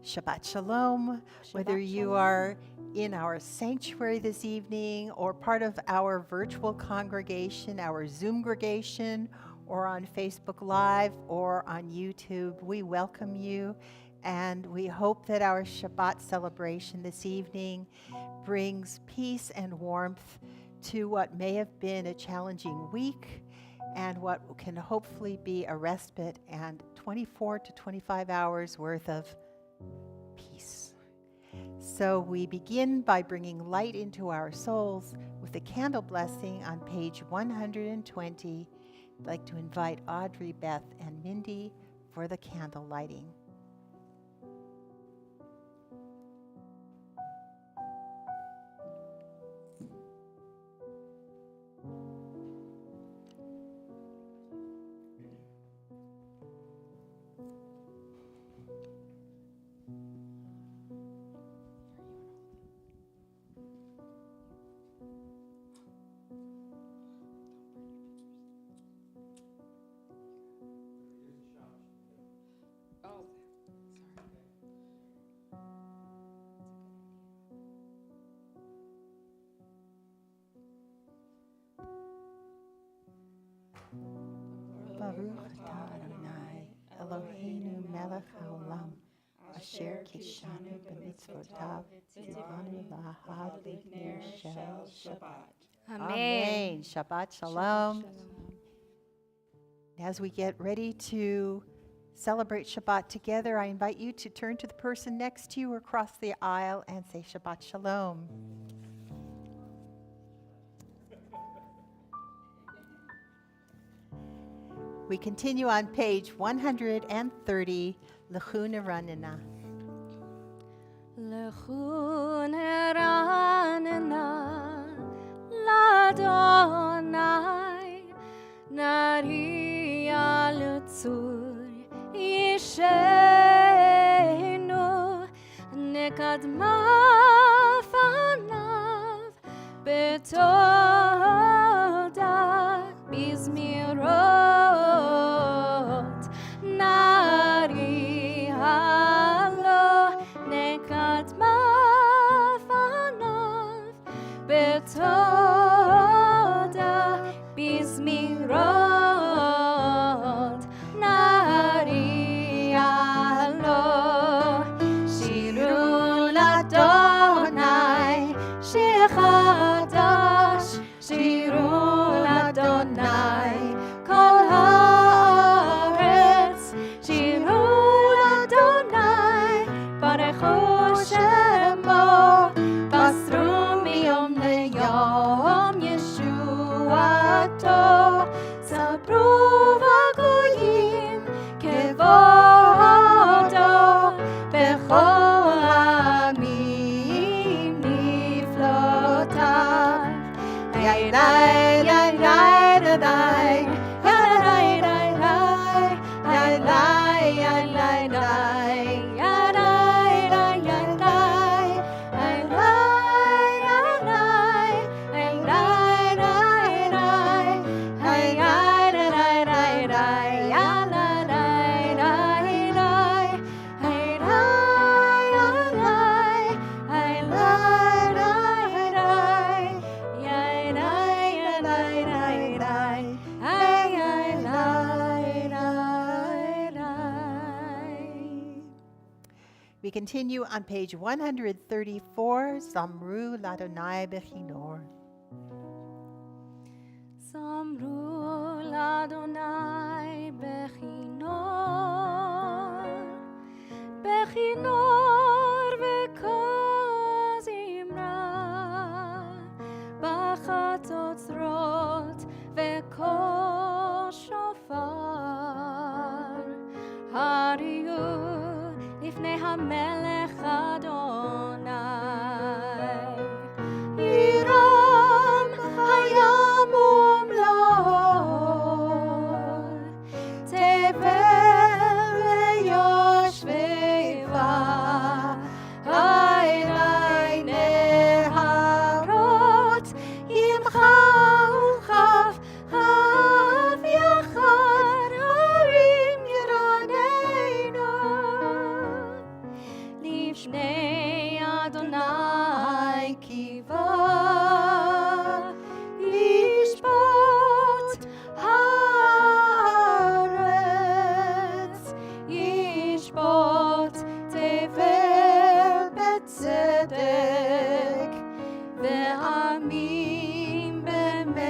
Shabbat Shalom, whether you are in our sanctuary this evening or part of our virtual congregation, our Zoomgregation, or on Facebook Live or on YouTube, we welcome you, and we hope that our Shabbat celebration this evening brings peace and warmth to what may have been a challenging week and what can hopefully be a respite and 24 to 25 hours worth of peace. So we begin by bringing light into our souls with the candle blessing on page 120. I'd like to invite Audrey, Beth, and Mindy for the candle lighting. Baruch atah Adonai Eloheinu melech haolam asher kishanu b'mitzvotav tzivanu lahad livnei shel Shabbat. Amen. Shabbat Shalom. As we get ready to celebrate Shabbat together, I invite you to turn to the person next to you or across the aisle and say Shabbat Shalom. We continue on page 130, L'chu Neranena. L'chu Neranena l'Adonai Nariya l'tzur Yishenu Nekadma fanav Betoda Bizmirot Nari halo nekadma fanav betoda bizmirot Nari halo shiru ladonai shir chadash shiru ladonai kol haaretz shiru ladonai barechu shemo basru miyom leyom yeshuato sabru v'goyim kevodo We continue on page 134, Zamru Ladonai Bechinor. Zamru l'Adonai bechinor v'kol zimra, b'chatotzrot v'kol shofar, hariu lifnei hamelech Adonai. Yiram hayam umlor, tevel veyoshveva, hayrai neharot, imcha uchaf, hav yachar, harim yiraneinu, lifnei Adonai kiva, yishpot haaretz, yishpot tevel betzedek, ve'amim b'mesharim.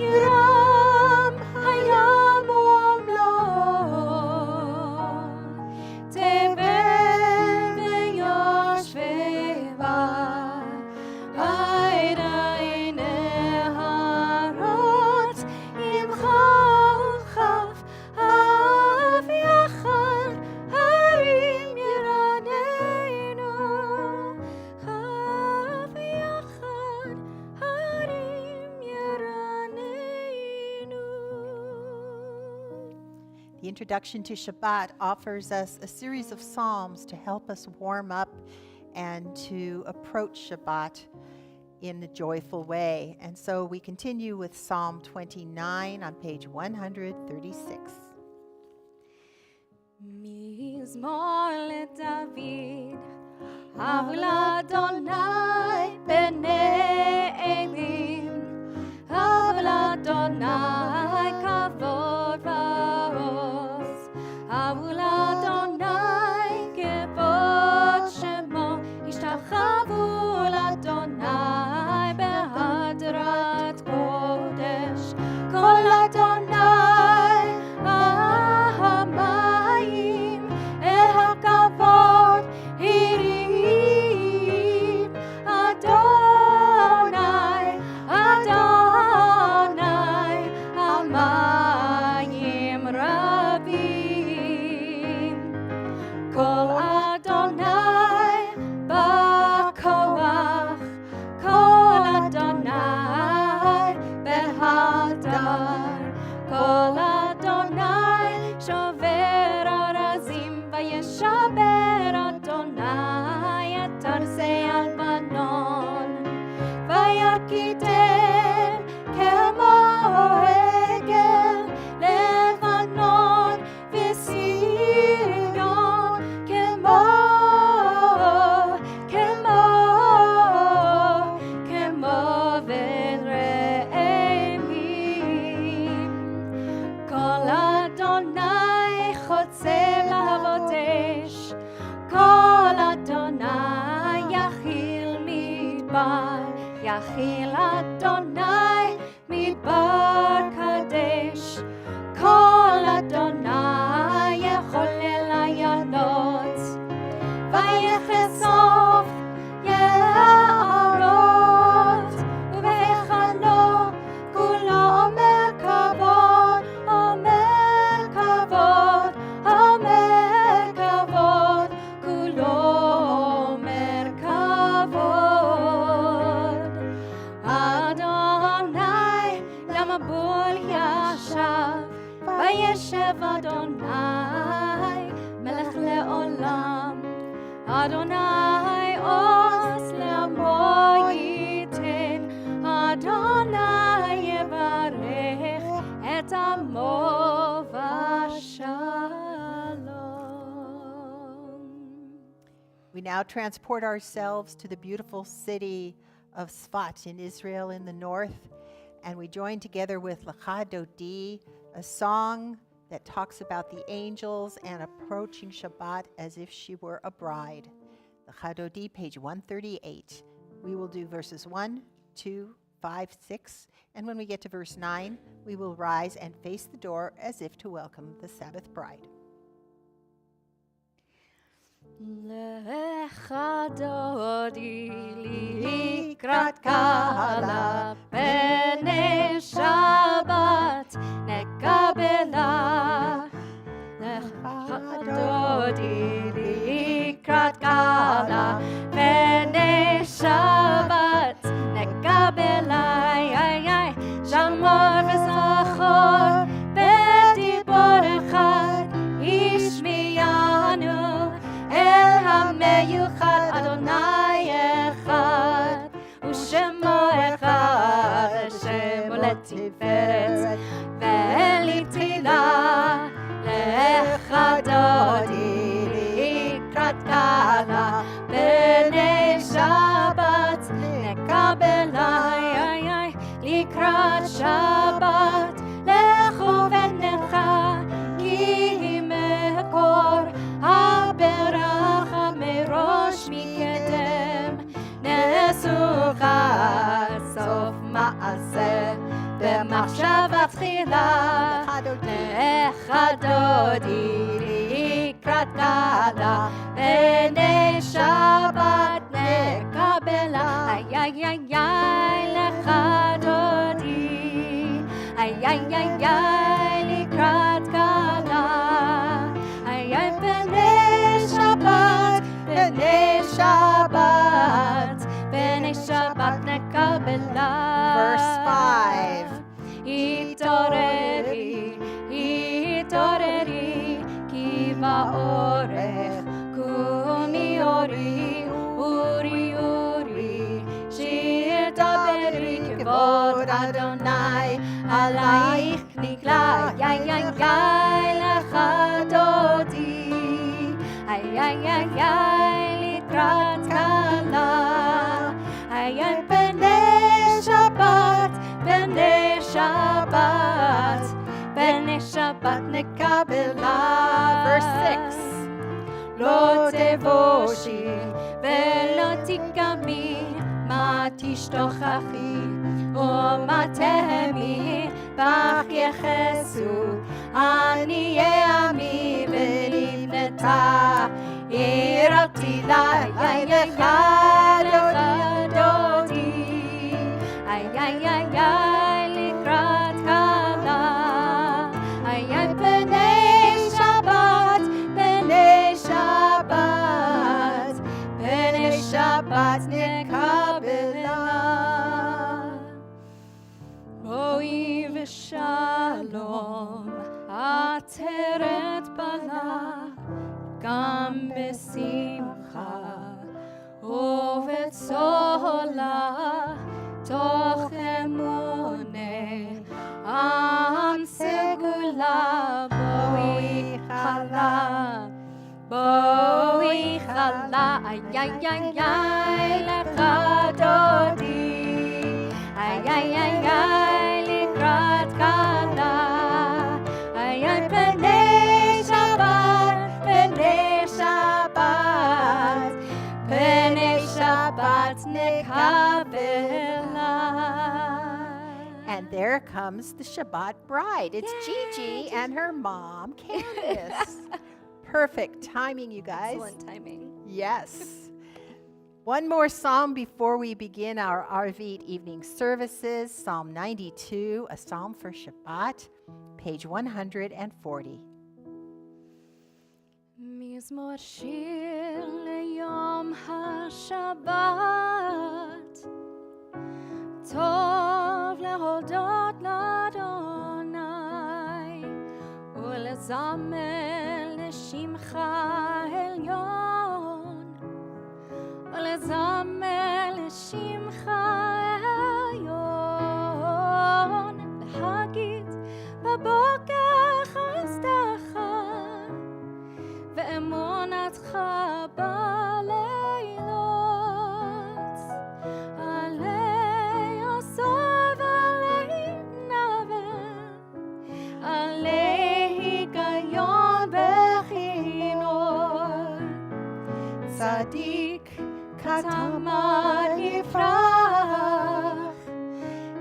Yiram hayam umlor, tevel veyoshveva, hayrai neharot, imcha uchaf, hav yachar, harim yiraneinu, hav yachar, harim yiraneinu. The introduction to Shabbat offers us a series of psalms to help us warm up and to approach Shabbat in a joyful way. And so we continue with Psalm 29 on page 136. Mizmor leDavid, havu l'Adonai b'nei elim, havu l'Adonai kavod va'oz, havu l'Adonai kevod shemo, ishtachavu l'Adonai behadrat kodesh, kol Adonai hamayim el hakavod hirim, Adonai, Adonai, hamayim rabim, kol Adonai b'koach, kol Adonai behadar, kol Adonai shover arazim, vayeshaber Adonai et arzei Albanon, vayarkitem kemo egel Lebanon, v'Sirion kemo v'Re'emim, kol Adonai chotzev lahavot esh, kol Adonai yachil midbar, yachil Adonai midbar kadesh, kol Adonai yecholel hayanot, vayechesov ya'arot, uveichalo kulo omer kavod, omer kavod, omer kavod, kulo omer kavod. Adonai למבול ישב, וישב אדוני מלך לעולם, אדוני עוז לעמו ייתן, אדוני יברך את עמו ושלום. We now transport ourselves to the beautiful city of Sfat in Israel in the north, and we join together with Lecha Dodi, a song that talks about the angels and approaching Shabbat as if she were a bride. The Chadodi, page 138. We will do verses 1, 2, 5, 6, and when we get to verse 9, we will rise and face the door as if to welcome the Sabbath bride. לך דודי לקראת קהלה פני שבת נקבלה לך דודי לקראת קהלה פני שבת נקבלה שמור וזכור בדיבור אחד ישמיענו אל המיוחד אדוני אחד ושמו אחד השם לתפארת ולתהילה לך דודי לקראת קהלה פני שבת נקבלה לקראת שבת לכו ונלכה כי היא מקור הברכה מראש מקדם נסוכה סוף מעשה במחשבה תחילה לך דודי לקראת קהלה פני שבת נקבלה לך דודי לקראת קהלה פני שבת נקבלה Verse 5. התעוררי כי באורך קומי אורי אורי שיר דברי כבוד אדוני עלייך נקלע לך דודי לקראת קהלה פני שבת נקבלה Verse 6. לא תבושי ולא תקמי מה תשתוכחי ומה תהמי בך יחסו עניי עמי ולבנתה עירתי לה לך דודי לקראת קהלה פני שבת נקבלה רואי ושלום עטרת בלה גם בשמחה ובצהלה תוך אמונה עם סגולה בואי חלה לך דודי לקראת קהלה פני שבת נקבלה. And there comes the Shabbat bride. It's Gigi and her mom, Candace. Perfect timing, you guys. Excellent timing. Yes. One more psalm before we begin our Arvit evening services. Psalm 92, a psalm for Shabbat, page 140. מזמור שיר ליום השבת, טוב להודות לאדוני ולזמר לשמך עליון, ולזמר לשמך עליון, להגיד בבוקר חסדך ואמונתך בלילות, עלי עשור ועלי נבל, עלי צדיק כתמר יפרח,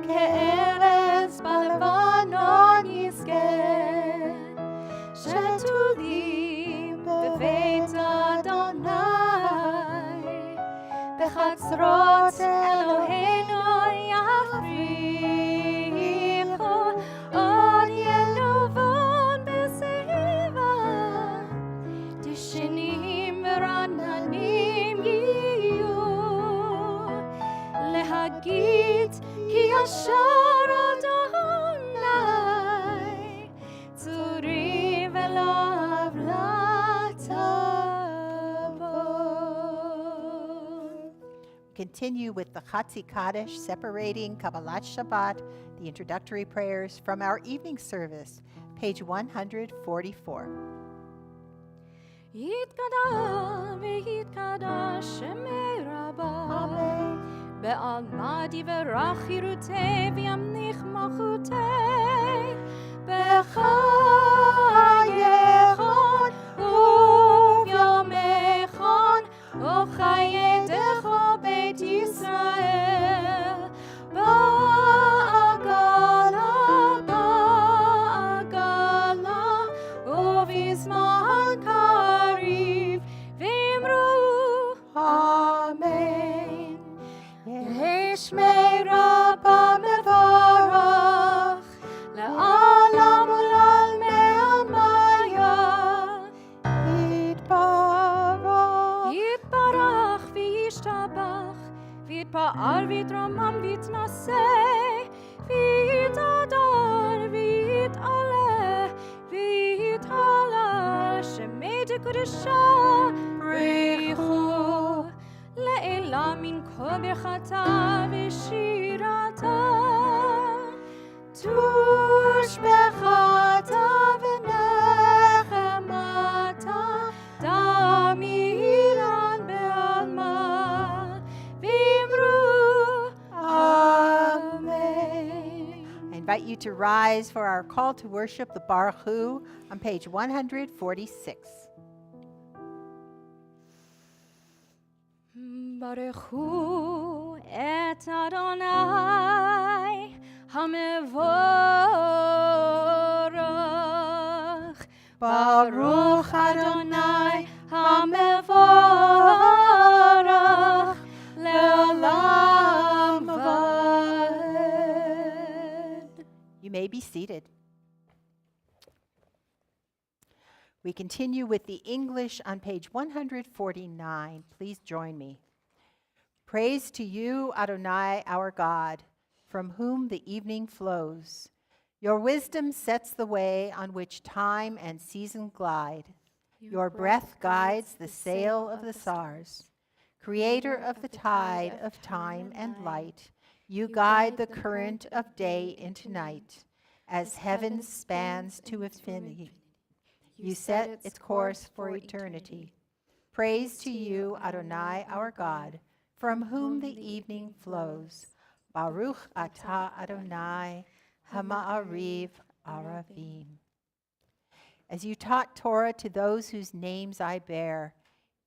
כארז בלבנון יזכה, שתולים בבית אדוני, בחצרות אלוהינו יפריחו, עוד ינובון בזהיבה, דשנים ורעננים יהיו, להגיד כי ישר אדוני, צורי ולא עוולת עוון. Continue with the Chatzi Kaddish, separating Kabbalat Shabbat, the introductory prayers from our evening service, page 144. יתגדל ויתקדש שמי רבה, בעלמא דברך חירותי וימליך מלכותי, בחייכון וביומכון וחיי דכל בית ישראל, בעגלה ובזמן קריב, ואמרו אמן. יהי שמי רבה מבורך, לעולם ולעולמי עלמיה. יתברך וישתבח, ויתפאר ויתרומם ויתנשא, ויתהדר ויתעלה, ויתהלל שמי דקדושה בריחו, לעילה מן כל ברכתה ושירתה, תושבחתה ונחמתה, דמירן בעלמא, ואמרו אמן. I invite you to rise for our call to worship, the Baruch Hu, on page 146. ברכו את אדוני המבורך, ברוך אדוני המבורך לעולם ועד. You may be seated. We continue with the English on page 149. Please join me. Praise to you, Adonai, our God, from whom the evening flows. Your wisdom sets the way on which time and season glide. Your breath guides the sail of the stars. Creator of the tide of time and light, you guide the current of day into night. As heaven spans to infinity, you set its course for eternity. Praise to you, Adonai, our God, from whom the evening flows. Baruch atah Adonai, Hama'ariv Aravim. As you taught Torah to those whose names I bear,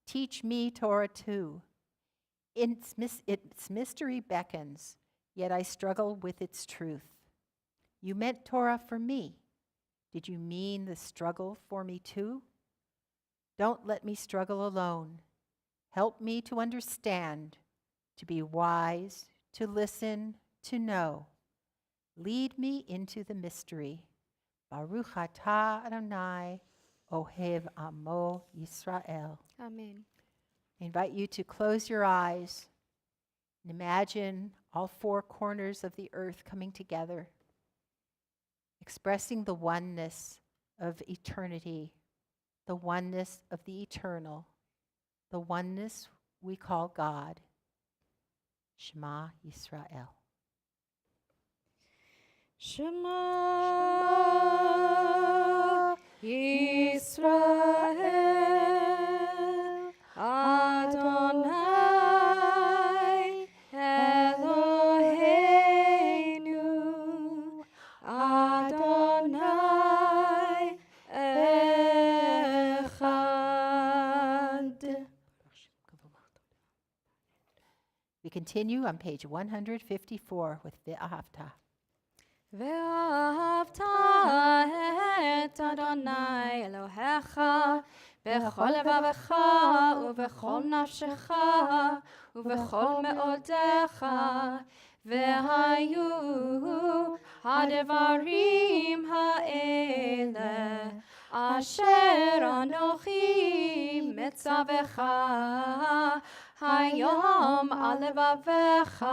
teach me Torah too. Its mystery beckons, yet I struggle with its truth. You meant Torah for me. Did you mean the struggle for me too? Don't let me struggle alone. Help me to understand, to be wise, to listen, to know. Lead me into the mystery. Baruch atah Adonai, Ohev Amo Yisrael. Amen. I invite you to close your eyes and imagine all four corners of the earth coming together, expressing the oneness of eternity, the oneness of the eternal, the oneness we call God. Shema Yisrael. Shema Yisrael, Adonai Eloheinu, Adonai Echad. We continue on page 154 with Ve'ahavta. ואהבת את אדוני אלוהיך בכל לבבך ובכל נפשך ובכל מאודיך, והיו הדברים האלה אשר אנוכי מצווך היום על לבביך,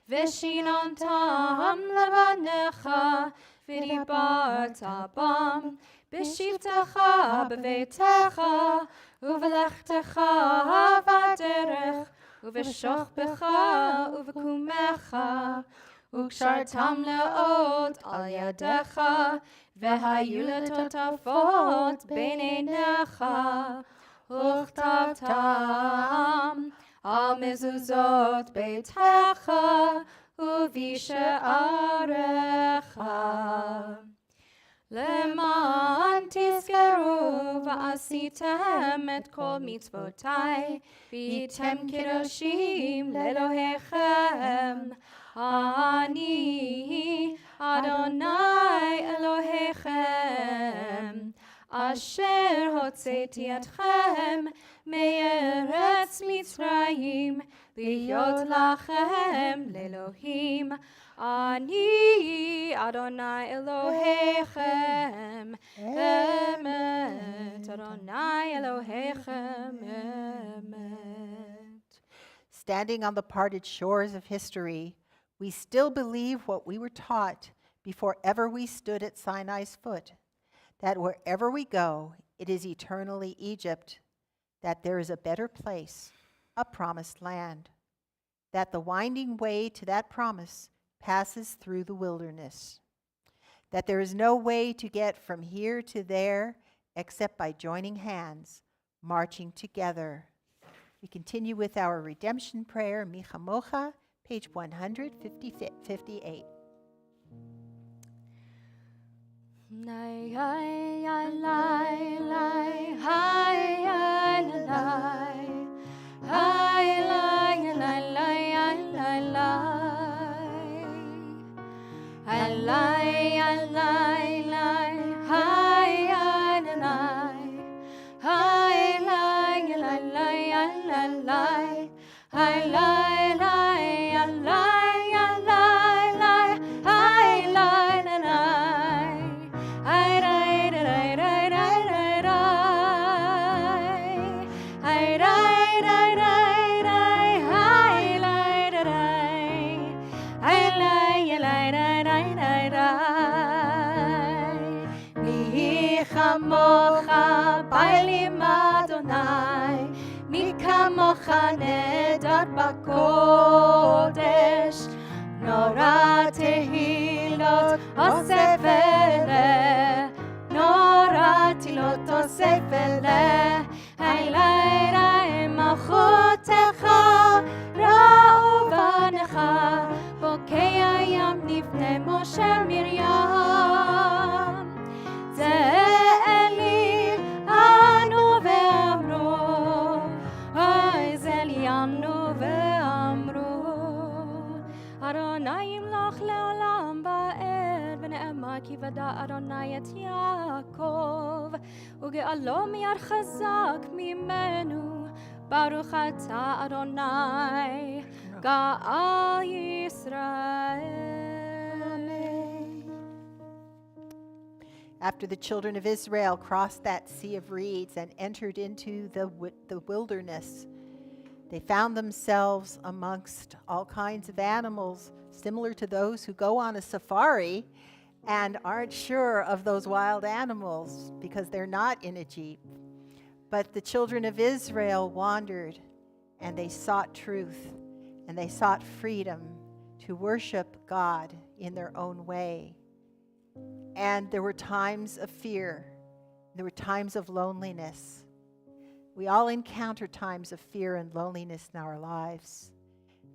ושיננתם לבניך, ודיברת בם בשבתך בביתך, ובלכתך בדרך, ובשוכבך ובקומך, וקשרתם לאות על ידיך, והיו לטוטפות בין עיניך, וכתבתם על מזוזות ביתך ובשעריך. למען תזכרו ועשיתם את כל מצוותיי, והייתם קדושים לאלוהיכם. אני אדוני אלוהיכם, אשר הוצאתי אתכם מארץ מצרים, להיות לכם לאלוהים. אני אדוני אלוהיכם, אמת. אדוני אלוהיכם, אמת. Standing on the parted shores of history, we still believe what we were taught before ever we stood at Sinai's foot, that wherever we go, it is eternally Egypt, that there is a better place, a promised land, that the winding way to that promise passes through the wilderness, that there is no way to get from here to there except by joining hands, marching together. We continue with our redemption prayer, Micha Mocha, page 158. כמוך נדד בקודש, נורא תהילות אוסף אלה, נורא תהילות אוסף אלה, הלילה מלכותך ראו בניך, בוקע ים נבנה משה מרים, זה אלי אנו ואמרו, אוי זה ליאנו ואמרו, אדוני ימלוך לעולם בעד, ונאמר כי ודע אדוני את יעקב, וגאלו מיד חזק ממנו, ברוך אתה אדוני, גאל ישראל. After the children of Israel crossed that sea of reeds and entered into the wilderness, they found themselves amongst all kinds of animals, similar to those who go on a safari and aren't sure of those wild animals because they're not in a jeep. But the children of Israel wandered, and they sought truth, and they sought freedom to worship God in their own way. And there were times of fear. There were times of loneliness. We all encounter times of fear and loneliness in our lives.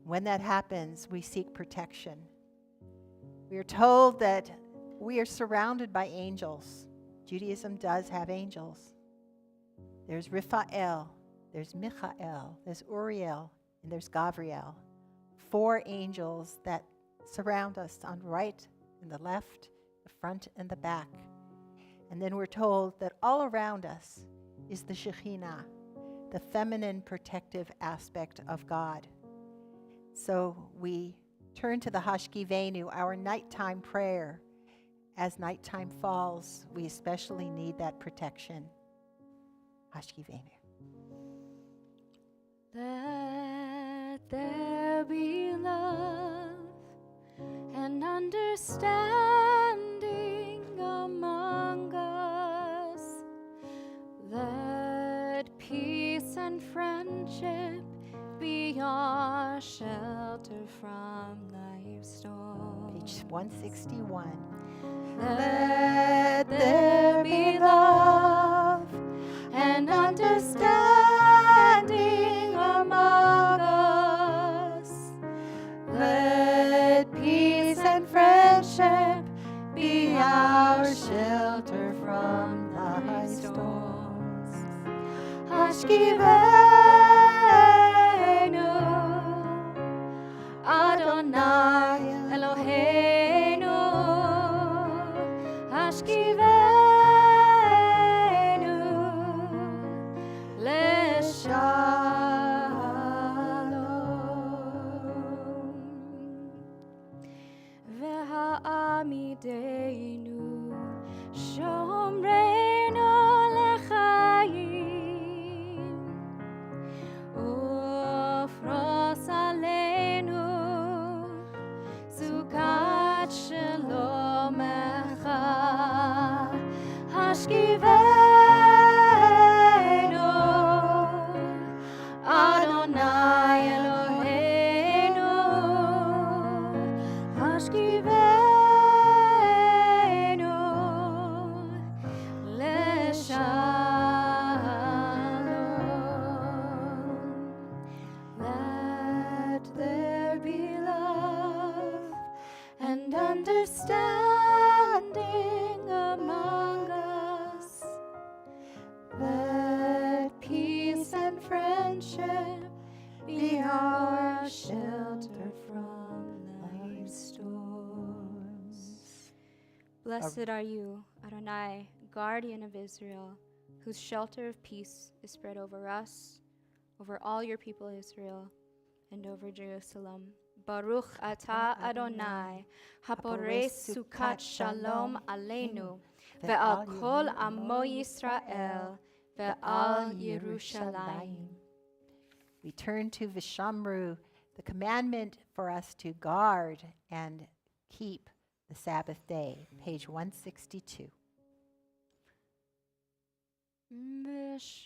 When that happens, we seek protection. We are told that we are surrounded by angels. Judaism does have angels. There's Raphael, there's Michael, there's Uriel, and there's Gabriel. 4 angels that surround us on the right and the left, the front and the back. And then we're told that all around us is the Shekhinah, the feminine protective aspect of God. So we turn to the Hashkivenu, our nighttime prayer. As nighttime falls, we especially need that protection. Hashkivenu. Let there be love and understanding among us. Let peace and friendship be our shelter from life's storm. Page 161. Let there be love and understanding among us. Let peace and friendship be our shelter from life's storms. Hashkivenu Adonai Eloheinu, Hashkivenu Leshalom, Ve'ha'amideinu Shomreinu Lechayim, Ufros Aleinu Sukat Shalomecha, Hashkivenu Adonai Eloheinu, Hashkivenu Leshalom. Let there be love and understanding among us. Let peace and friendship be our shelter from life's storms. Blessed are you, Adonai, guardian of Israel, whose shelter of peace is spread over us, over all your people Israel, and over Jerusalem. Baruch atah Adonai, hapores sukat shalom aleinu, ve'al kol amo Yisrael, ve'al Yerushalayim. We turn to Vishamru, the commandment for us to guard and keep the Sabbath day, page 162. Vishameru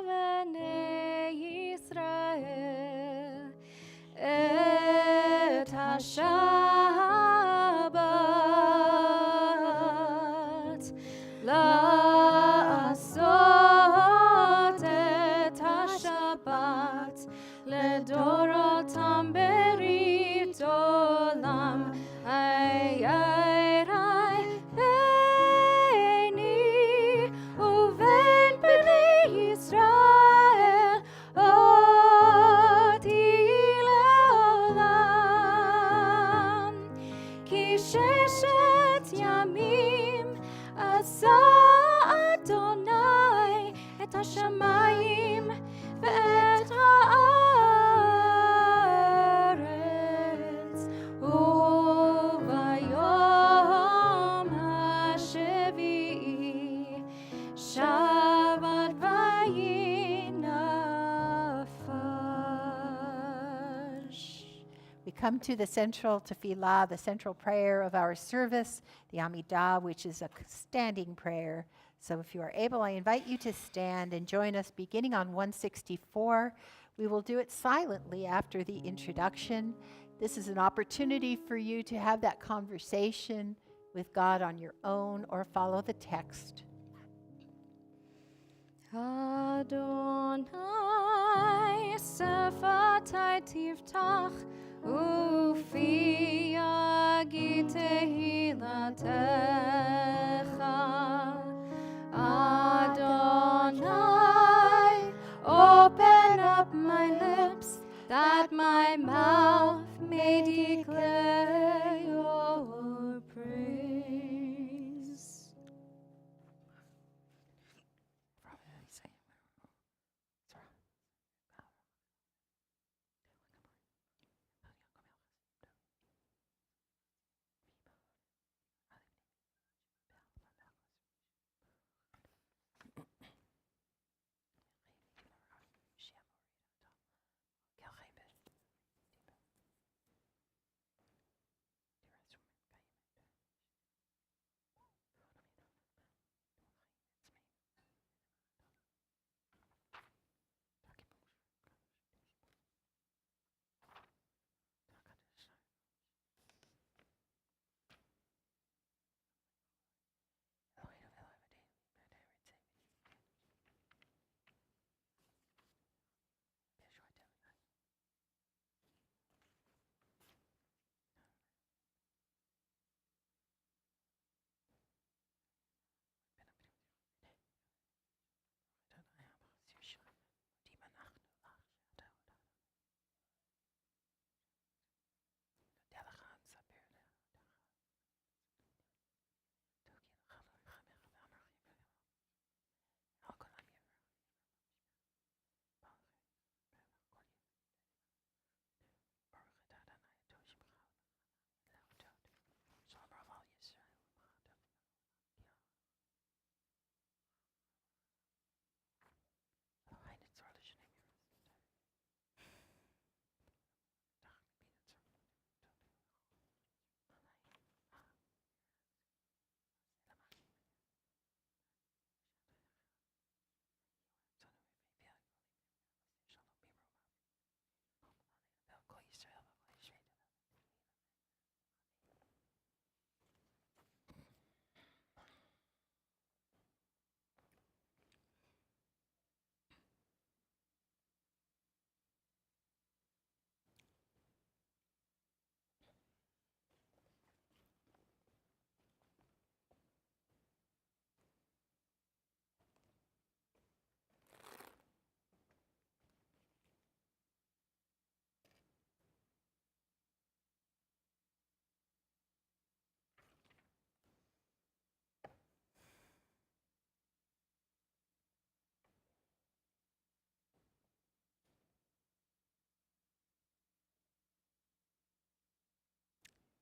bnei Yisrael et HaShabbat, la'asot et HaShabbat ledorotam berit olam. Ay, ay, ay, beini uven bnei Yisrael oti leolam. Ki sheshet yamim asa Adonai et hashamayim ve'et haaretz, uvayom hashevi'i Shabbat vayinafash. We come to the central tefillah, the central prayer of our service, the Amidah, which is a standing prayer. So if you are able, I invite you to stand and join us beginning on 164. We will do it silently after the introduction. This is an opportunity for you to have that conversation with God on your own or follow the text. Adonai sefatai tiftach ufi yagi tehilatecha. Adonai, open up my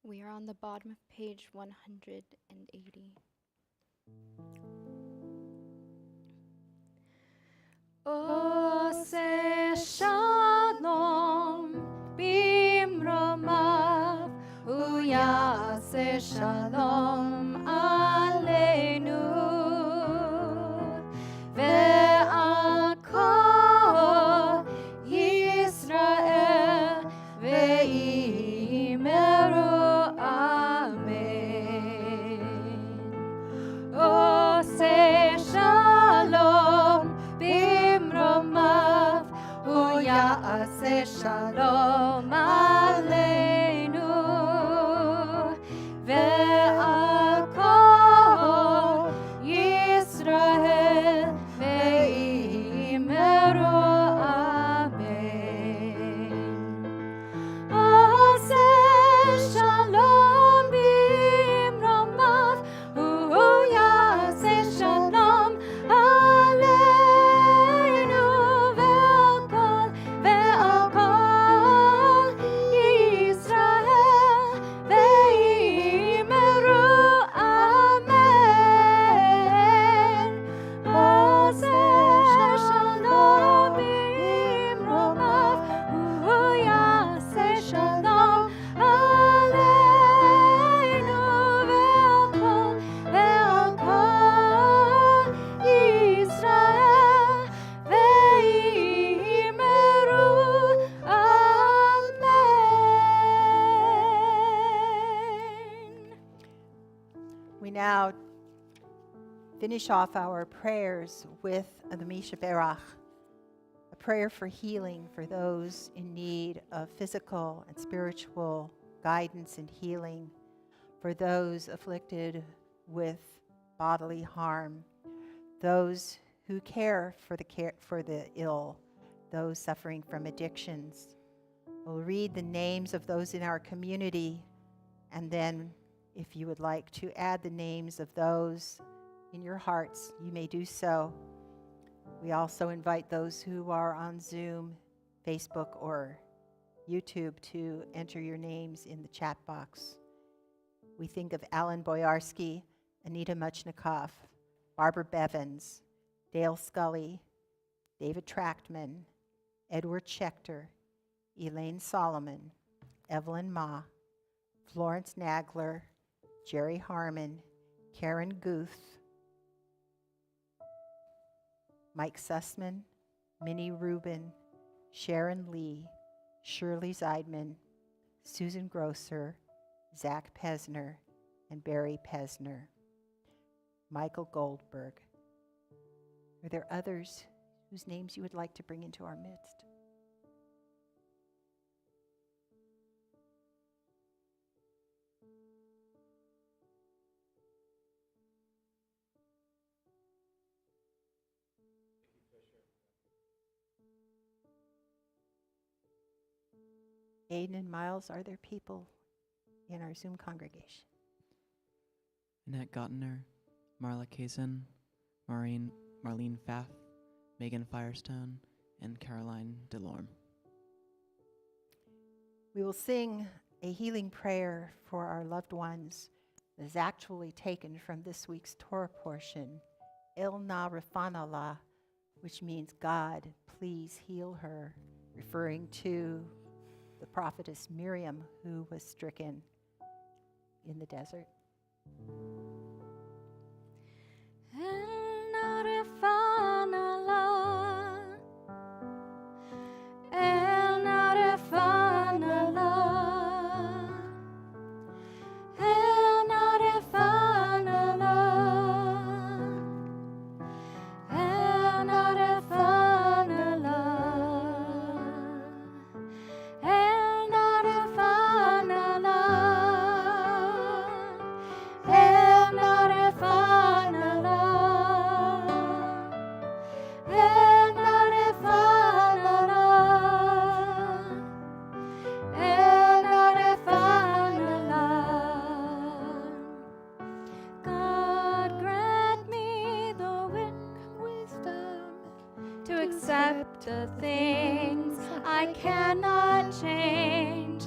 We are on the bottom of page 180. Ose shalom bimromav uyase shalom aleinu ve'al kol Yisrael ve'imeru amen. Ose shalom bimromav uyase shalom aleinu ve'al kol Yisrael ve'imeru amen. Ose shalom bimromav uyase shalom aleinu ve'al kol Yisrael ve'imeru amen. Ose shalom bimromav uyase shalom aleinu ve'al kol Yisrael ve'imeru amen. We now finish off our prayers with the Misha Berach, a prayer for healing for those in need of physical and spiritual guidance and healing, for those afflicted with bodily harm, those who care for the ill, those suffering from addictions. We'll read the names of those in our community, and then if you would like to add the names of those in your hearts, you may do so. We also invite those who are on Zoom, Facebook, or YouTube to enter your names in the chat box. We think of Alan Boyarsky, Anita Muchnikoff, Barbara Bevins, Dale Scully, David Trachtman, Edward Schechter, Elaine Solomon, Evelyn Ma, Florence Nagler, Jerry Harmon, Karen Guth, Mike Sussman, Minnie Rubin, Sharon Lee, Shirley Zeidman, Susan Grosser, Zach Pesner, and Barry Pesner. Michael Goldberg. Are there others whose names you would like to bring into our midst? Aiden and Miles, are there people in our Zoom congregation? Annette Gottner, Marla Kazin, Marlene Pfaff, Megan Firestone, and Caroline Delorme. We will sing a healing prayer for our loved ones that is actually taken from this week's Torah portion, El Na Rafana La, which means God, please heal her, referring to the prophetess Miriam, who was stricken in the desert. The things I cannot change.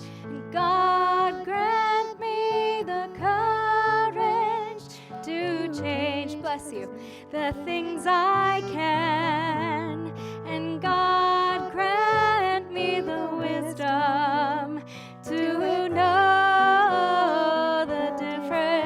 God grant me change, bless you, the things I can. And God grant me the wisdom to know the difference.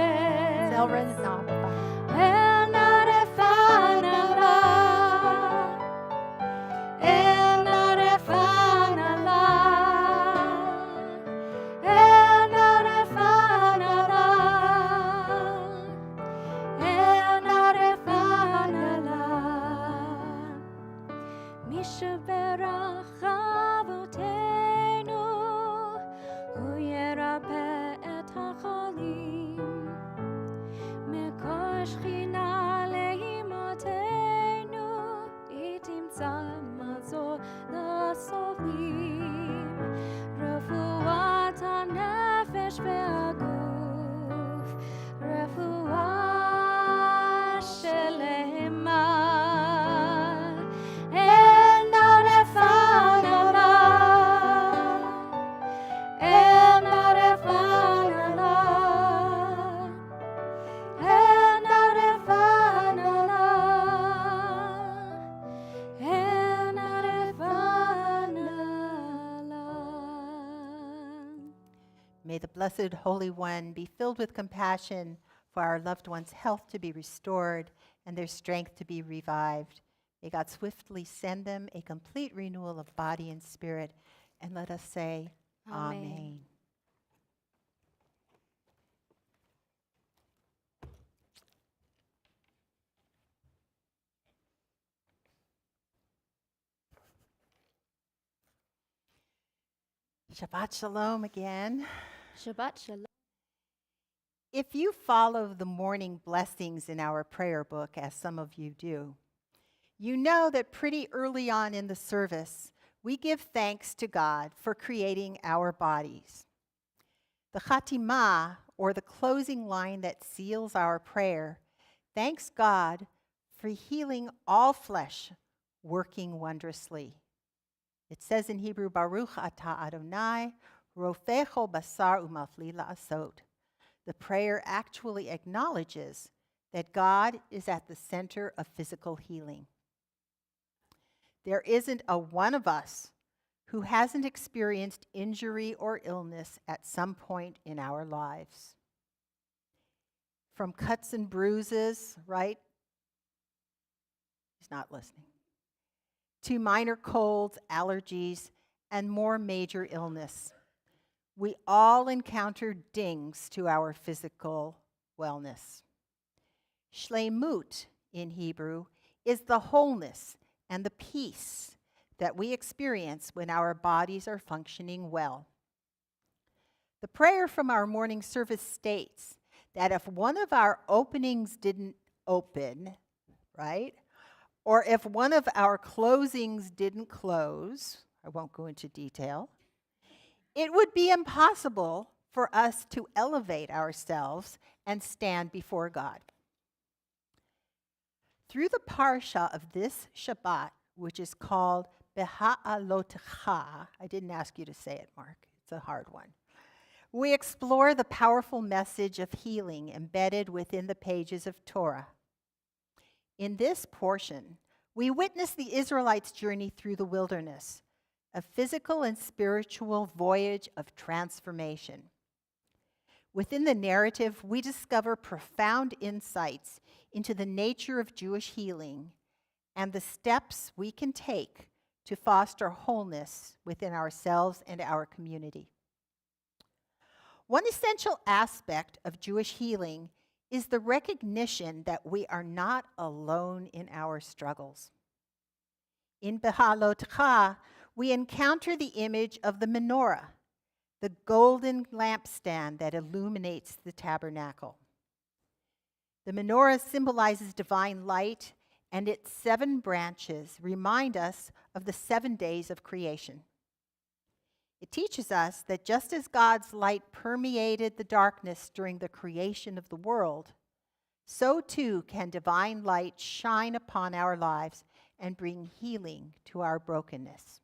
May the Blessed Holy One be filled with compassion for our loved ones' health to be restored and their strength to be revived. May God swiftly send them a complete renewal of body and spirit. And let us say, Amen. Shabbat Shalom again. Shabbat Shalom. If you follow the morning blessings in our prayer book, as some of you do, you know that pretty early on in the service, we give thanks to God for creating our bodies. The Chatimah, or the closing line that seals our prayer, thanks God for healing all flesh, working wondrously. It says in Hebrew, Baruch atah Adonai, rofecho basar umafli la'asot. The prayer actually acknowledges that God is at the center of physical healing. There isn't a one of us who hasn't experienced injury or illness at some point in our lives. From cuts and bruises, right? He's not listening. To minor colds, allergies, and more major illness. We all encounter dings to our physical wellness. Shleimut in Hebrew is the wholeness and the peace that we experience when our bodies are functioning well. The prayer from our morning service states that if one of our openings didn't open, right? Or if one of our closings didn't close, I won't go into detail, it would be impossible for us to elevate ourselves and stand before God. Through the parsha of this Shabbat, which is called Beha'alotcha, I didn't ask you to say it, Mark. It's a hard one. We explore the powerful message of healing embedded within the pages of Torah. In this portion, we witness the Israelites' journey through the wilderness, a physical and spiritual voyage of transformation. Within the narrative, we discover profound insights into the nature of Jewish healing and the steps we can take to foster wholeness within ourselves and our community. One essential aspect of Jewish healing is the recognition that we are not alone in our struggles. In Beha'alotcha, we encounter the image of the menorah, the golden lampstand that illuminates the tabernacle. The menorah symbolizes divine light, and its 7 branches remind us of the 7 days of creation. It teaches us that just as God's light permeated the darkness during the creation of the world, so too can divine light shine upon our lives and bring healing to our brokenness.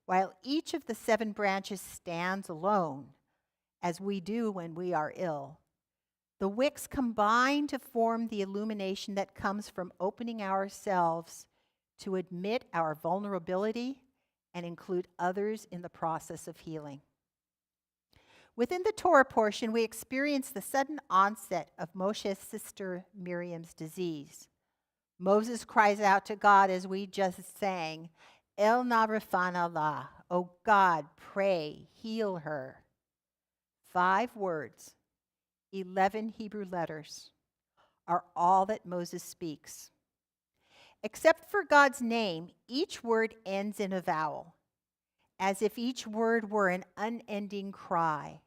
While each of the 7 branches stands alone, as we do when we are ill, The wicks combine to form the illumination that comes from opening ourselves to admit our vulnerability and include others in the process of healing. Within the Torah portion, we experience the sudden onset of Moshe's sister Miriam's disease. Moses cries out to God, as we just sang, El na rafana la, O God, pray, heal her. 5 words, 11 Hebrew letters, are all that Moses speaks. Except for God's name, each word ends in a vowel, as if each word were an unending cry.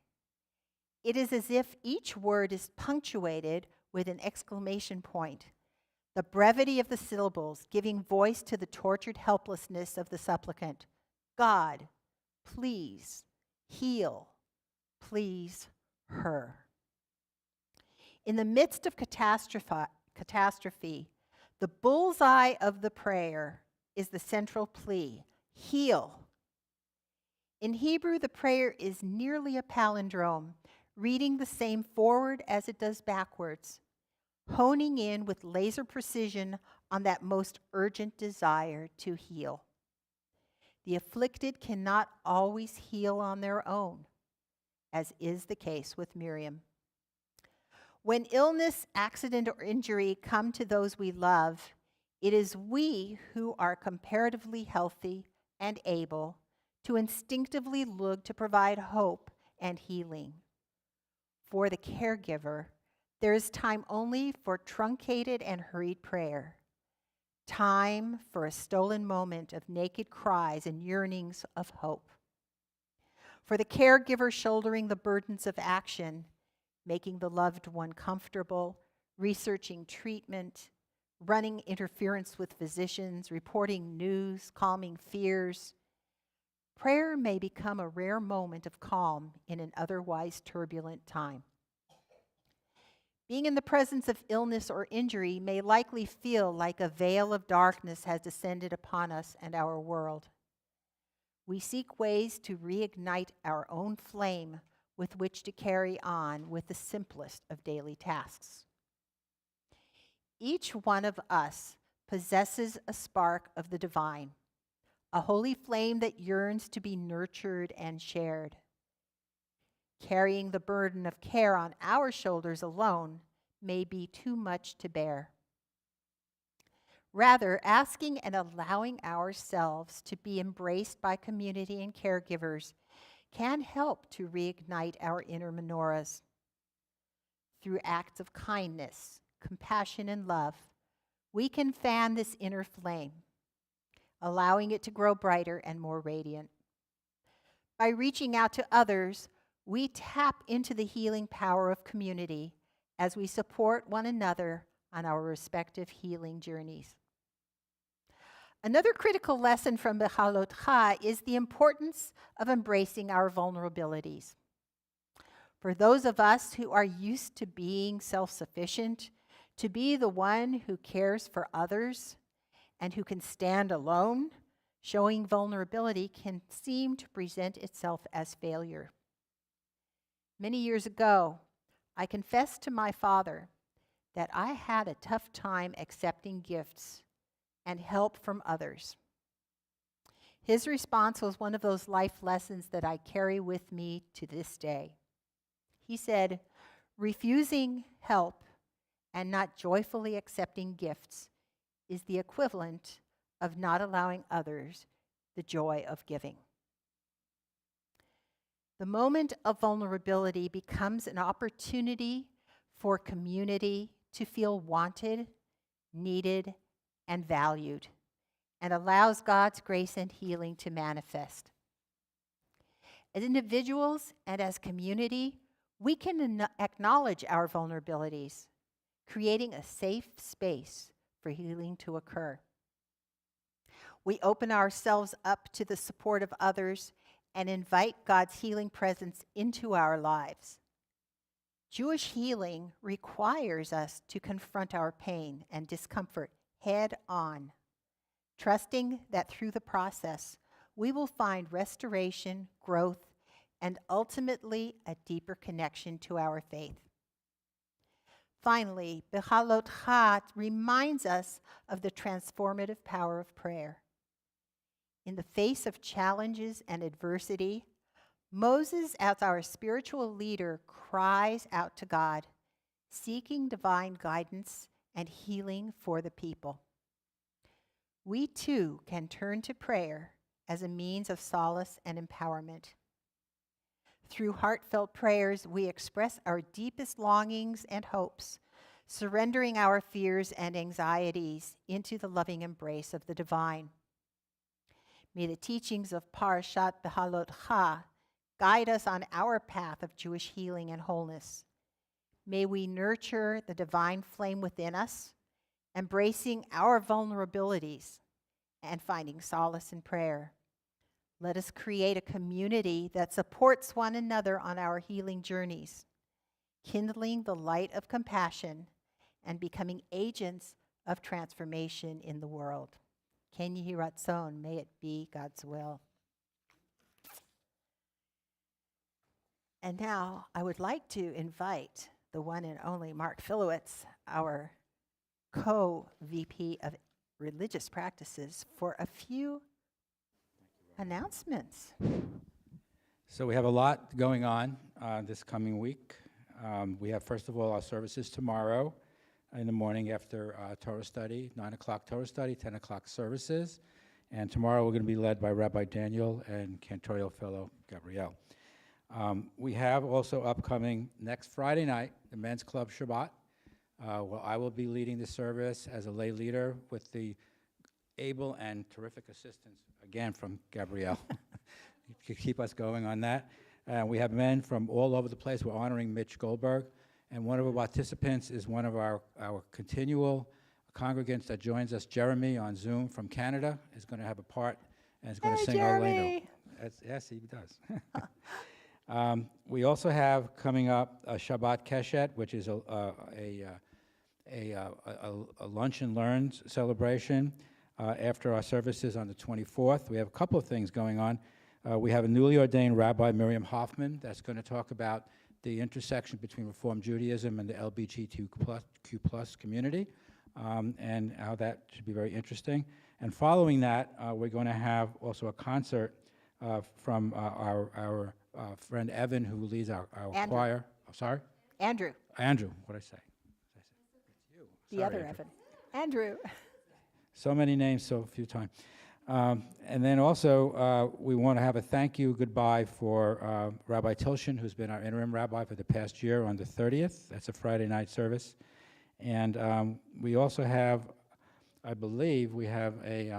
It is as if each word is punctuated with an exclamation point, the brevity of the syllables giving voice to the tortured helplessness of the supplicant. God, please heal, please her. In the midst of catastrophe, the bullseye of the prayer is the central plea, heal. In Hebrew, the prayer is nearly a palindrome, reading the same forward as it does backwards, honing in with laser precision on that most urgent desire to heal. The afflicted cannot always heal on their own, as is the case with Miriam. When illness, accident, or injury come to those we love, it is we who are comparatively healthy and able to instinctively look to provide hope and healing. For the caregiver, there is time only for truncated and hurried prayer, time for a stolen moment of naked cries and yearnings of hope. For the caregiver shouldering the burdens of action, making the loved one comfortable, researching treatment, running interference with physicians, reporting news, calming fears, prayer may become a rare moment of calm in an otherwise turbulent time. Being in the presence of illness or injury may likely feel like a veil of darkness has descended upon us and our world. We seek ways to reignite our own flame with which to carry on with the simplest of daily tasks. Each one of us possesses a spark of the divine, a holy flame that yearns to be nurtured and shared. Carrying the burden of care on our shoulders alone may be too much to bear. Rather, asking and allowing ourselves to be embraced by community and caregivers can help to reignite our inner menorahs. Through acts of kindness, compassion, and love, we can fan this inner flame, allowing it to grow brighter and more radiant. By reaching out to others, we tap into the healing power of community as we support one another on our respective healing journeys. Another critical lesson from Bechalotcha is the importance of embracing our vulnerabilities. For those of us who are used to being self-sufficient, to be the one who cares for others and who can stand alone, showing vulnerability can seem to present itself as failure. Many years ago, I confessed to my father that I had a tough time accepting gifts and help from others. His response was one of those life lessons that I carry with me to this day. He said, refusing help and not joyfully accepting gifts is the equivalent of not allowing others the joy of giving. The moment of vulnerability becomes an opportunity for community to feel wanted, needed, and valued, and allows God's grace and healing to manifest. As individuals and as community, we can acknowledge our vulnerabilities, creating a safe space for healing to occur. We open ourselves up to the support of others and invite God's healing presence into our lives. Jewish healing requires us to confront our pain and discomfort head on, trusting that through the process, we will find restoration, growth, and ultimately a deeper connection to our faith. Finally, Bechalotcha reminds us of the transformative power of prayer. In the face of challenges and adversity, Moses, as our spiritual leader, cries out to God, seeking divine guidance and healing for the people. We too can turn to prayer as a means of solace and empowerment. Through heartfelt prayers, we express our deepest longings and hopes, surrendering our fears and anxieties into the loving embrace of the divine. May the teachings of Parashat Bechalotcha guide us on our path of Jewish healing and wholeness. May we nurture the divine flame within us, embracing our vulnerabilities and finding solace in prayer. Let us create a community that supports one another on our healing journeys, kindling the light of compassion and becoming agents of transformation in the world. Ken Yehi Ratzon, may it be God's will. And now I would like to invite the one and only Mark Filowitz, our co-VP of Religious Practices, for a few announcements. So we have a lot going on this coming week. We have, first of all, our services tomorrow in the morning after Torah study, 9 o'clock Torah study, 10 o'clock services. And tomorrow we're going to be led by Rabbi Daniel and Cantorial Fellow Gabrielle. We have also upcoming next Friday night, the Men's Club Shabbat. Well, I will be leading the service as a lay leader with the able and terrific assistance, again, from Gabrielle. You keep us going on that. We have men from all over the place. We're honoring Mitch Goldberg. And one of our participants is one of our continual congregants that joins us, Jeremy, on Zoom from Canada, is going to have a part and is going to sing our Leno. Yes, he does. We also have coming up a Shabbat Keshet, which is a lunch and learn celebration after our services on the 24th. We have a couple of things going on. We have a newly ordained Rabbi, Miriam Hoffman, that's going to talk about the intersection between Reform Judaism and the LGBTQ+ community, and how that should be very interesting. And following that, we're going to have also a concert from our friend Evan, who leads our choir. Oh, sorry? Andrew. Andrew, what did I say? It's you. The other Evan. Andrew. So many names, so few time. And then also, we want to have a thank you goodbye for Rabbi Tilshin, who's been our interim rabbi for the past year on the 30th. That's a Friday night service. And we also have, I believe, we have a,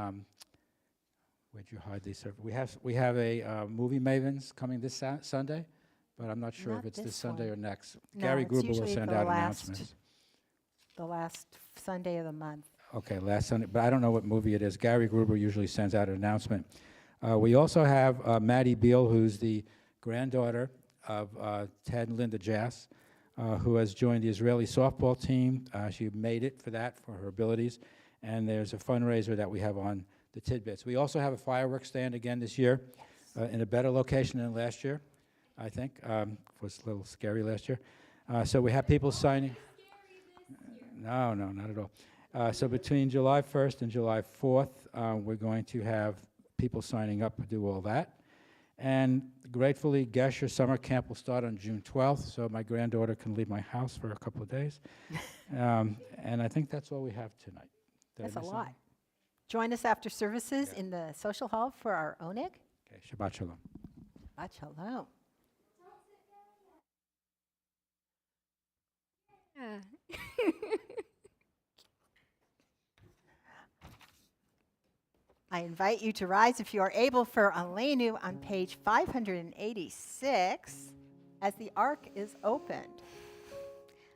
where'd you hide these? We have a Movie Mavens coming this Sunday, but I'm not sure if it's this Sunday or next. No, Gary it's Gruber will usually send the out last- announcements. The last Sunday of the month. Okay, last Sunday, but I don't know what movie it is. Gary Gruber usually sends out an announcement. We also have Maddie Beal, who's the granddaughter of Ted and Linda Jass, who has joined the Israeli softball team. She made it for that, for her abilities, and there's a fundraiser that we have on the Tidbits. We also have a fireworks stand again this year, in a better location than last year, I think. It was a little scary last year. So we have people signing. No, not at all. So between July 1st and July 4th, we're going to have people signing up to do all that. And gratefully, Gesher Summer Camp will start on June 12th, so my granddaughter can leave my house for a couple of days. And I think that's all we have tonight. Did I That's a miss lot. anything? Join us after services in the social hall for our oneg. Okay, Shabbat Shalom. Shabbat Shalom. Yeah. I invite you to rise if you are able for Aleinu on page 586 as the ark is opened.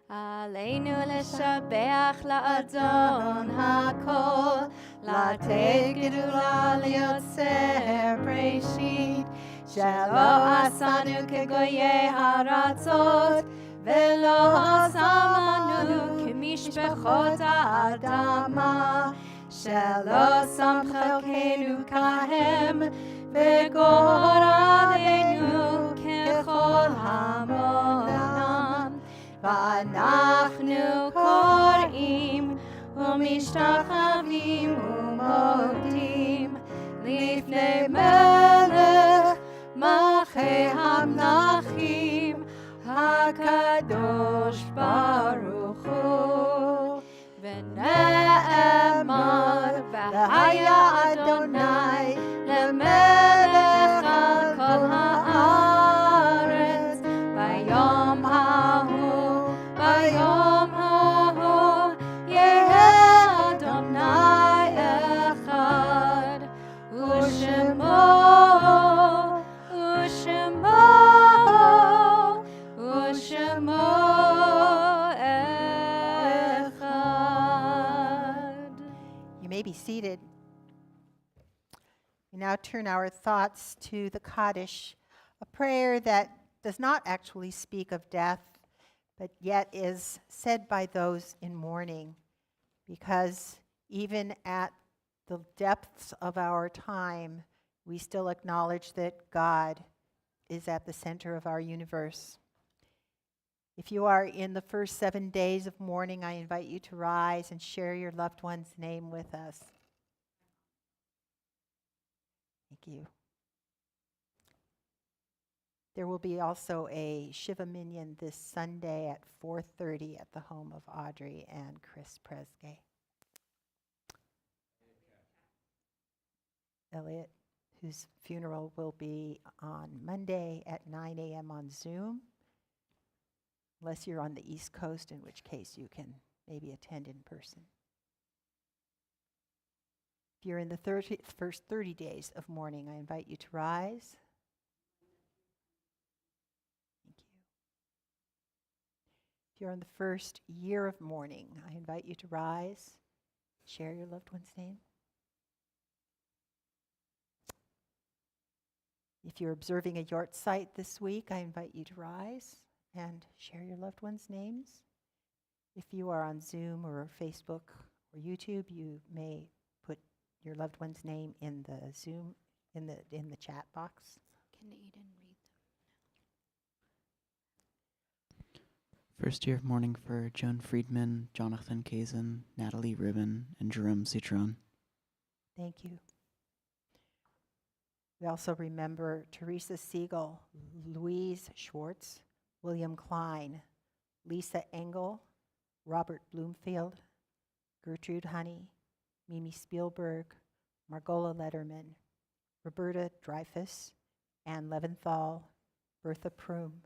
עלינו לשבח לאדון הכל, לתת גדולה ליוצר בראשית, שלא עשנו כגויי הארצות, ולא שמנו כמשפחות האדמה, שלא שם חלקנו כהם, וגורלנו ככל המונם. ואנחנו קוראים ומשתחווים ומודים לפני מלך מלכי המלכים הקדוש ברוך הוא. ונאמר והיה אדוני למלך על כל הארץ ביום ההוא יהיה אדוני אחד ושמו אחד. You may be seated. We now turn our thoughts to the Kaddish, a prayer that does not actually speak of death, but yet is said by those in mourning, because even at the depths of our time, we still acknowledge that God is at the center of our universe. If you are in the first 7 days of mourning, I invite you to rise and share your loved one's name with us. Thank you. There will be also a Shiva Minyan this Sunday at 4:30 at the home of Audrey and Chris Presgay. Elliot, whose funeral will be on Monday at 9 a.m. on Zoom, unless you're on the East Coast, in which case you can maybe attend in person. If you're in the first 30 days of mourning, I invite you to rise. Thank you. If you're in the first year of mourning, I invite you to rise, share your loved one's name. If you're observing a yort site this week, I invite you to rise and share your loved ones' names. If you are on Zoom or Facebook or YouTube, you may put your loved one's name in the Zoom, in the chat box. Can Aiden read them? First year of mourning for Joan Friedman, Jonathan Kazin, Natalie Ribben, and Jerome Citron. Thank you. We also remember Teresa Siegel, Louise Schwartz, William Klein, Lisa Engel, Robert Bloomfield, Gertrude Honey, Mimi Spielberg, Margola Letterman, Roberta Dreyfus, Ann Leventhal, Bertha Prum,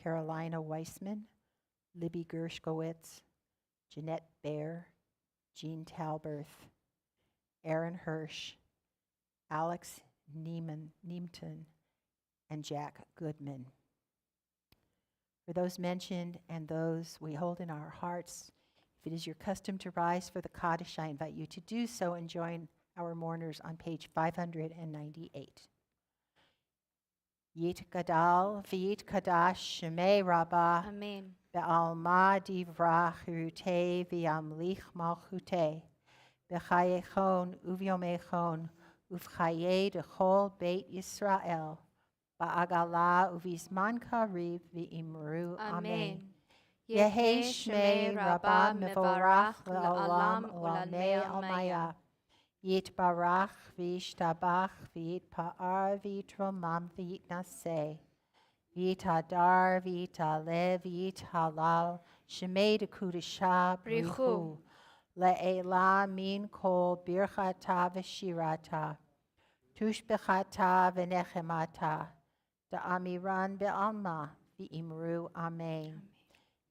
Carolina Weissman, Libby Gershkowitz, Jeanette Baer, Jean Talberth, Aaron Hirsch, Alex Neemton, and Jack Goodman. For those mentioned and those we hold in our hearts, if it is your custom to rise for the Kaddish, I invite you to do so and join our mourners on page 598. Yit Gadal v'yit Kadash Shemei Rabbah Amen. Be'alma divrach Rute v'yamlich malchute B'chayechon uvyomechon uvchaye dechol Beit Yisrael Ba'agala uvizman kariv v'imru Amen. Yehi Shmei Rabbah mevorach le'olam u'lamei almaya Yitbarach v'yishtabach v'yitpa'ar v'yitromam v'yitnaseh V'yitadar v'yitaleh v'yithalal Shemei dekudesha brichu Le'ela min kol birchata v'shirata Tushbechata v'nechemata Da'amiran be'alma v'imru Amen.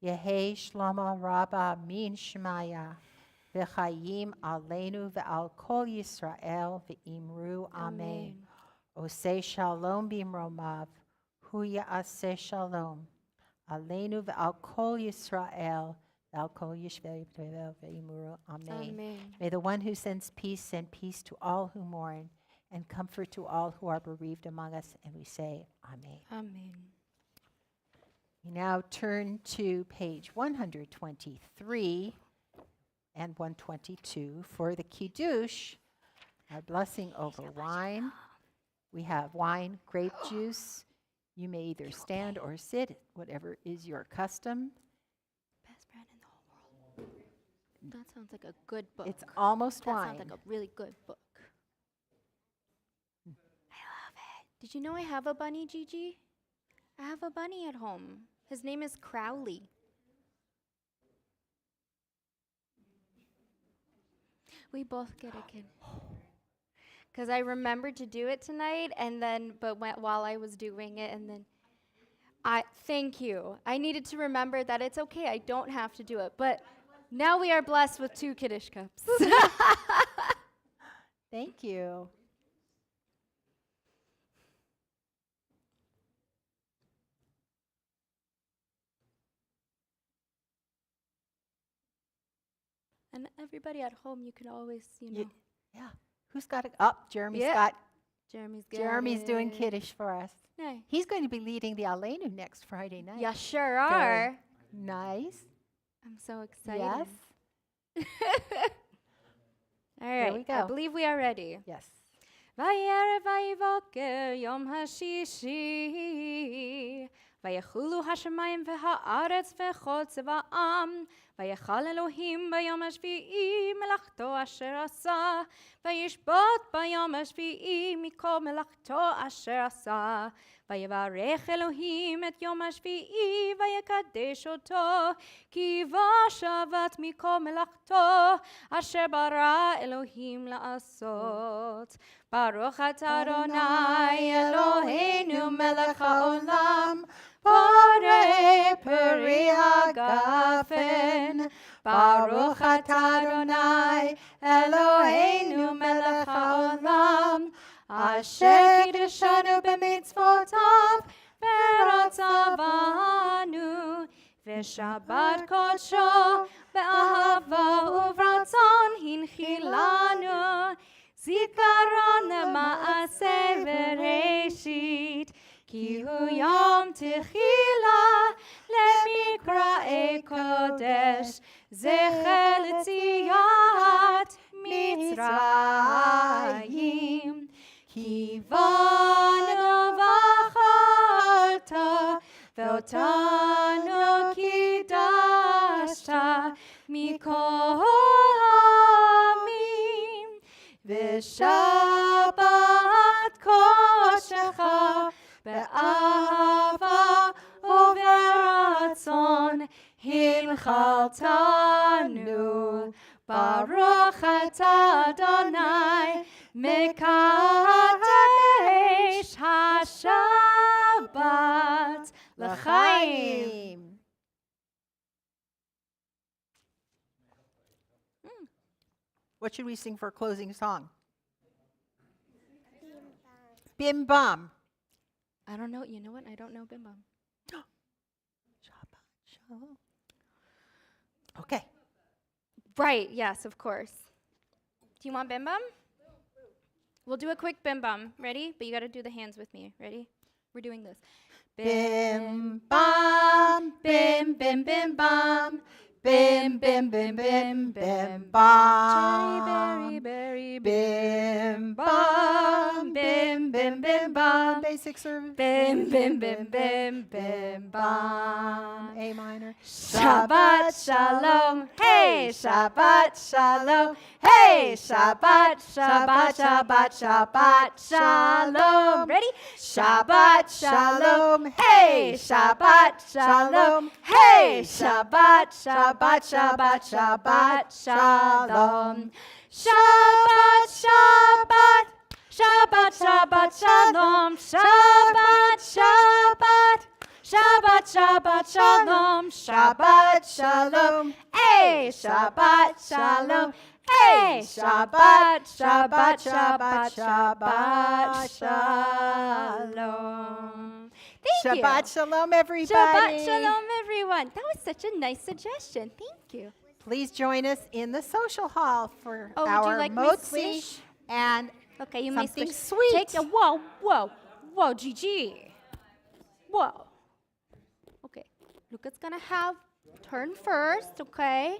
Yehi Shlomo Rabbah min Shemaya V'chayim aleinu ve'al kol Yisrael v'imru Amen. Oseh shalom b'imromav hu ya'aseh shalom aleinu ve'al kol Yisrael ve'al kol Yishvel v'imru Amen. Amen. May the one who sends peace send peace to all who mourn and comfort to all who are bereaved among us, and we say Amen. Amen. We now turn to page 123 and 122 for the Kiddush, our blessing over wine. We have wine, grape juice. You may either stand or sit, whatever is your custom. That sounds like a good book. It's almost that wine. sounds like a really good book. I love it. Did you know I have a bunny, Gigi? I have a bunny at home. His name is Crowley. We both get a kid. Because I remembered to do it tonight, and then, while I was doing it, and then, thank you. I needed to remember that it's okay. I don't have to do it. But now we are blessed with 2 Kiddush cups. Thank you. And everybody at home, you can always, Yeah. Who's got it? Oh, Yeah. Jeremy's doing Kiddush for us. Nice. He's going to be leading the Aleinu next Friday night. Yeah, sure are. Nice. I'm so excited. Yes. All right. we I go. believe we are ready. Yes. ויערב ויבוקר יום השישי ויחולו השמיים והארץ וכל צבאם ויכל אלוהים ביום השביעי מלאכתו אשר עשה וישבות ביום השביעי מכל מלאכתו אשר עשה ויברך אלוהים את יום השביעי ויקדש אותו כי בא שבת מכל מלאכתו אשר ברא אלוהים לעשות ברוך אתה אדוני אלוהינו מלך העולם בורא פרי הגפן ברוך אתה אדוני אלוהינו מלך העולם אשר קידשנו במצוותיו ורצה בנו ושבת קודשו באהבה וברצון הנחילנו זיכרון למעשה בראשית כי הוא יום תחילה למקראי קודש זכר ליציאת מצרים כי בנו בחרת ואותנו קידשת מכל העמים ושבת קודשך באהבה וברצון הנחלתנו ברוך אתה אדוני מקדש השבת לחיים. What should we sing for a closing song? Bim Bam. I don't know. You know what? I don't know Bim Bam. Shabbat Shalom. Okay. Right. Yes, of course. Do you want Bim Bam? We'll do a quick Bim Bam. Ready? But you got to do the hands with me. Ready? We're doing this. Bim Bam, Bim Bim Bim Bam, Bim Bim Bim Bim Bim Bam. Berry, Bim Bam, Bim Bim Bim Bam. Basic service. Bim, bim, bim, bim, bim, bam. A minor. Shabbat Shalom, hey, Shabbat Shalom, hey, Shabbat, Shabbat, Shabbat, Shabbat Shalom. Ready? Shabbat Shalom, hey, Shabbat Shalom, hey, Shabbat, Shabbat, Shabbat, Shabbat Shalom. Shabbat, Shabbat, Shabbat, Shabbat Shalom, Shabbat, Shabbat. Shabbat, Shabbat Shalom, Shabbat Shalom, hey, Shabbat Shalom, hey, Shabbat, Shabbat, Shabbat, Shabbat Shalom. Thank you. Shabbat Shalom, everybody. Shabbat Shalom, everyone. That was such a nice suggestion. Thank you. Please join us in the social hall for Oh, would our you like my motzi swish? and Okay, you may something switch. sweet. Take a whoa, Gigi. Whoa. Okay, Luca's gonna have turn first, okay?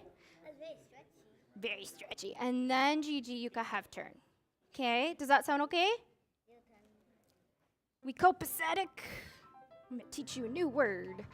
Very stretchy. And then Gigi, you can have turn. Okay, does that sound okay? We copacetic. I'm gonna teach you a new word.